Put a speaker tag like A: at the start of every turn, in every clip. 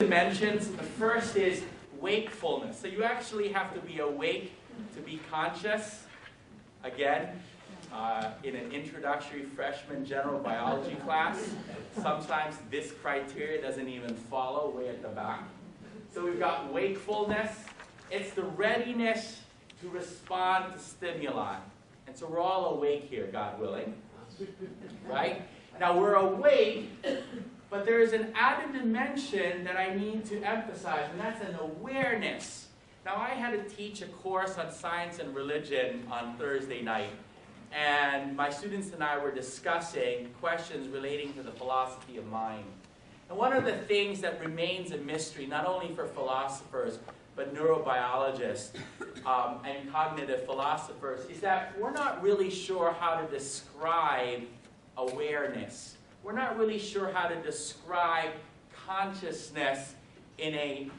A: Dimensions. The first is wakefulness. So you actually have to be awake to be conscious. Again, in an introductory freshman general biology class, sometimes this criteria doesn't even follow way at the back. So we've got wakefulness. It's the readiness to respond to stimuli. And so we're all awake here, God willing. Right? Now we're awake, but there's an added dimension that I need to emphasize, and that's an awareness. Now I had to teach a course on science and religion on Thursday night, and my students and I were discussing questions relating to the philosophy of mind. And one of the things that remains a mystery, not only for philosophers, but neurobiologists and cognitive philosophers, is that we're not really sure how to describe awareness. We're not really sure how to describe consciousness in a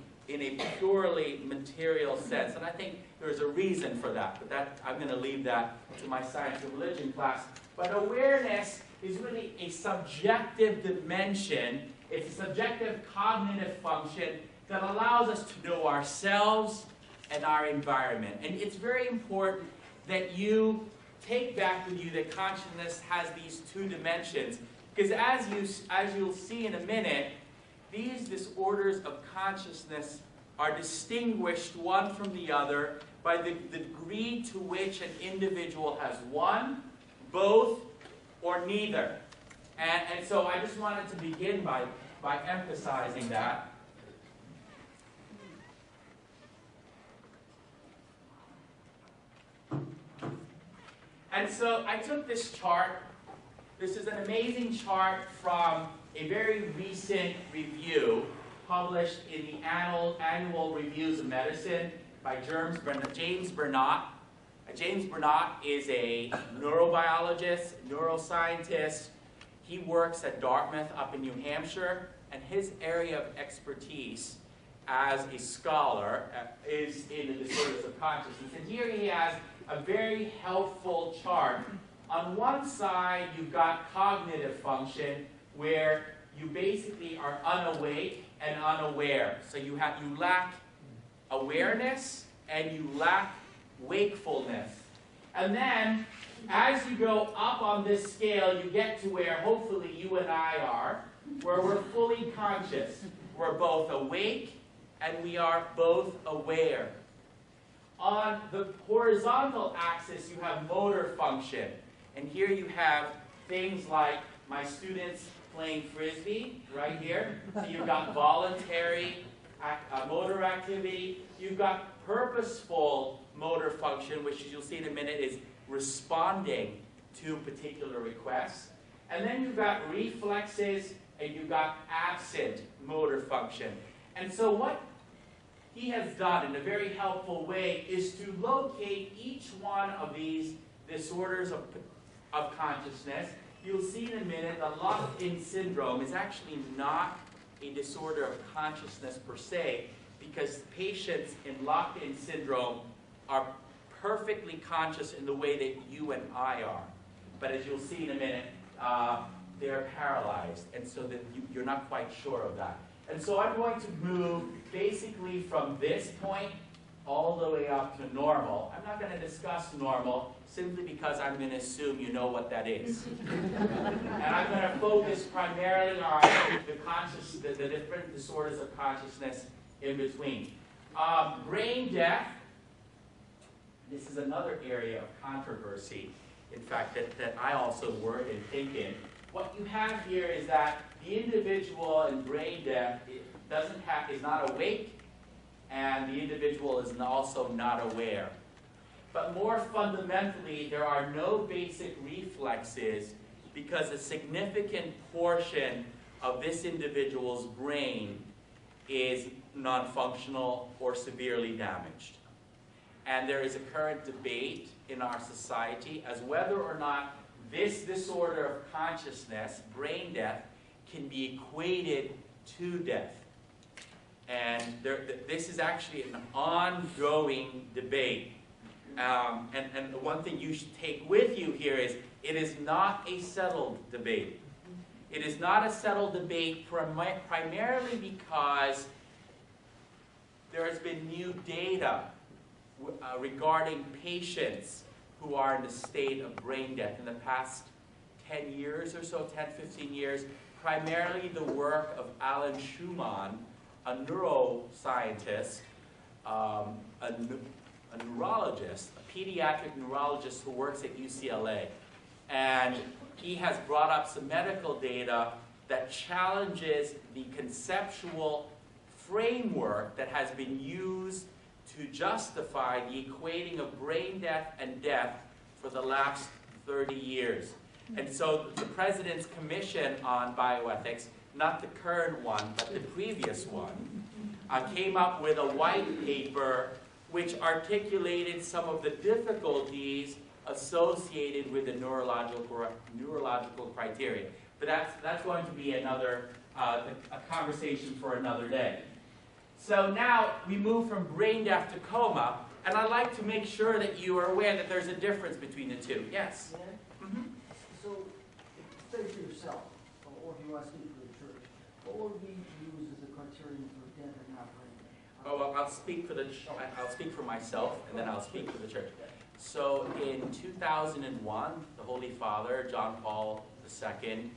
A: purely material sense. And I think there's a reason for that, but I'm going to leave that to my science and religion class. But awareness is really a subjective dimension. It's a subjective cognitive function that allows us to know ourselves and our environment. And it's very important that you take back with you that consciousness has these two dimensions. Because as you'll see in a minute, these disorders of consciousness are distinguished one from the other by the degree to which an individual has one, both, or neither. And so I just wanted to begin by emphasizing that. And so I took this chart. This is an amazing chart from a very recent review published in the Annual Reviews of Medicine by James Burnott. James Burnott is a neurobiologist, neuroscientist. He works at Dartmouth up in New Hampshire, and his area of expertise as a scholar is in the disorders of consciousness. And here he has a very helpful chart. On one side, you've got cognitive function, where you basically are unawake and unaware. So you lack awareness and you lack wakefulness. And then, as you go up on this scale, you get to where hopefully you and I are, where we're fully conscious. We're both awake and we are both aware. On the horizontal axis, you have motor function. And here you have things like my students playing Frisbee, right here. So you've got voluntary motor activity. You've got purposeful motor function, which you'll see in a minute is responding to particular requests. And then you've got reflexes, and you've got absent motor function. And so what he has done in a very helpful way is to locate each one of these disorders of consciousness. You'll see in a minute that locked-in syndrome is actually not a disorder of consciousness per se, because patients in locked-in syndrome are perfectly conscious in the way that you and I are. But as you'll see in a minute, they're paralyzed, and so that you're not quite sure of that. And so I'm going to move basically from this point all the way up to normal. I'm not going to discuss normal simply because I'm going to assume you know what that is. And I'm going to focus primarily on the different disorders of consciousness in between. Brain death. This is another area of controversy, in fact, that I also work and think in. What you have here is that the individual in brain death is not awake, and the individual is also not aware. But more fundamentally, there are no basic reflexes because a significant portion of this individual's brain is non-functional or severely damaged. And there is a current debate in our society as whether or not this disorder of consciousness, brain death, can be equated to death. And this is actually an ongoing debate. And the one thing you should take with you here is it is not a settled debate. It is not a settled debate primarily because there has been new data regarding patients who are in the state of brain death in the past 10 years or so, 10, 15 years, primarily the work of Alan Schumann, a neuroscientist, a neurologist, a pediatric neurologist who works at UCLA. And he has brought up some medical data that challenges the conceptual framework that has been used to justify the equating of brain death and death for the last 30 years. And so the President's Commission on Bioethics, not the current one, but the previous one, came up with a white paper which articulated some of the difficulties associated with the neurological criteria. But that's going to be another a conversation for another day. So now we move from brain death to coma, and I'd like to make sure that you are aware that there's a difference between the two. Yes?
B: Yeah.
A: Mm-hmm.
B: So, say for yourself, or if you want to speak for the church, what would we use as a criterion for death and not brain death?
A: Oh, well, I'll speak for myself, and then I'll speak for the church. So in 2001, the Holy Father, John Paul II,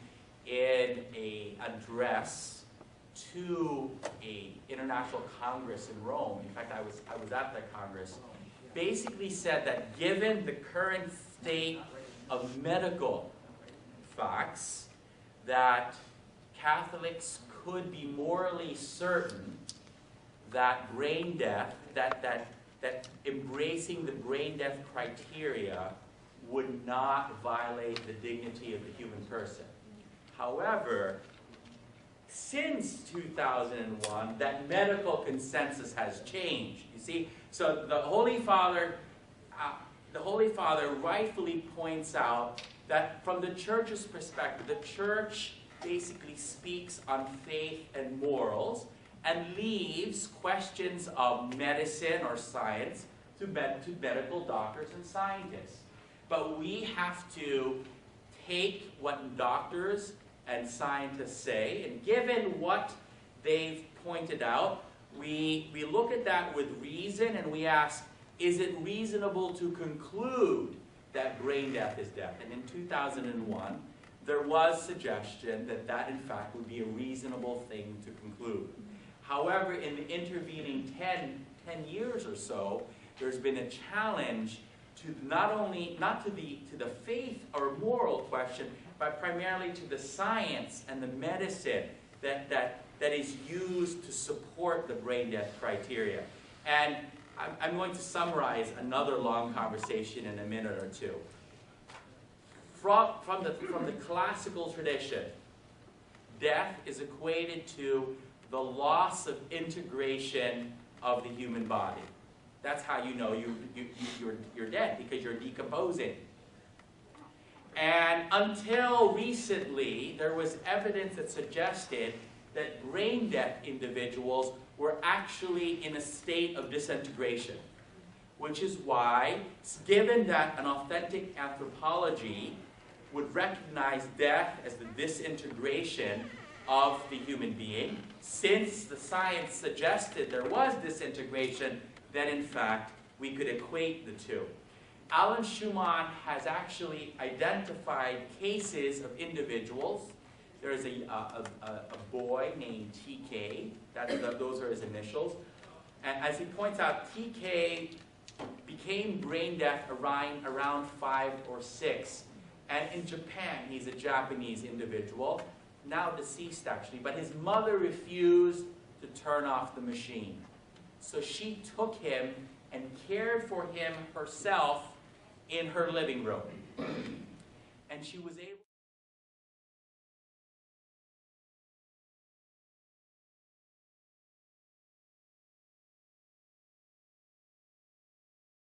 A: in an address to an international congress in Rome, in fact, I was at that congress, basically said that given the current state of medical facts, that Catholics could be morally certain that brain death, that embracing the brain death criteria would not violate the dignity of the human person. However, since 2001, that medical consensus has changed. You see, so the Holy Father rightfully points out that from the Church's perspective, the Church basically speaks on faith and morals, and leaves questions of medicine or science to medical doctors and scientists. But we have to take what doctors and scientists say, and given what they've pointed out, we look at that with reason, and we ask, is it reasonable to conclude that brain death is death? And in 2001, there was suggestion that in fact would be a reasonable thing to conclude. However, in the intervening 10 years or so, there's been a challenge to not to the faith or moral question, but primarily to the science and the medicine that is used to support the brain death criteria. And I'm going to summarize another long conversation in a minute or two. From the classical tradition, death is equated to the loss of integration of the human body. That's how you know you're dead, because you're decomposing. And until recently, there was evidence that suggested that brain death individuals were actually in a state of disintegration. Which is why, given that an authentic anthropology would recognize death as the disintegration of the human being, since the science suggested there was disintegration, then in fact we could equate the two. Alan Schumann has actually identified cases of individuals. There's a boy named TK, those are his initials. And as he points out, TK became brain deaf around 5 or 6. And in Japan, he's a Japanese individual, now deceased actually, but his mother refused to turn off the machine. So she took him and cared for him herself in her living room. And she was able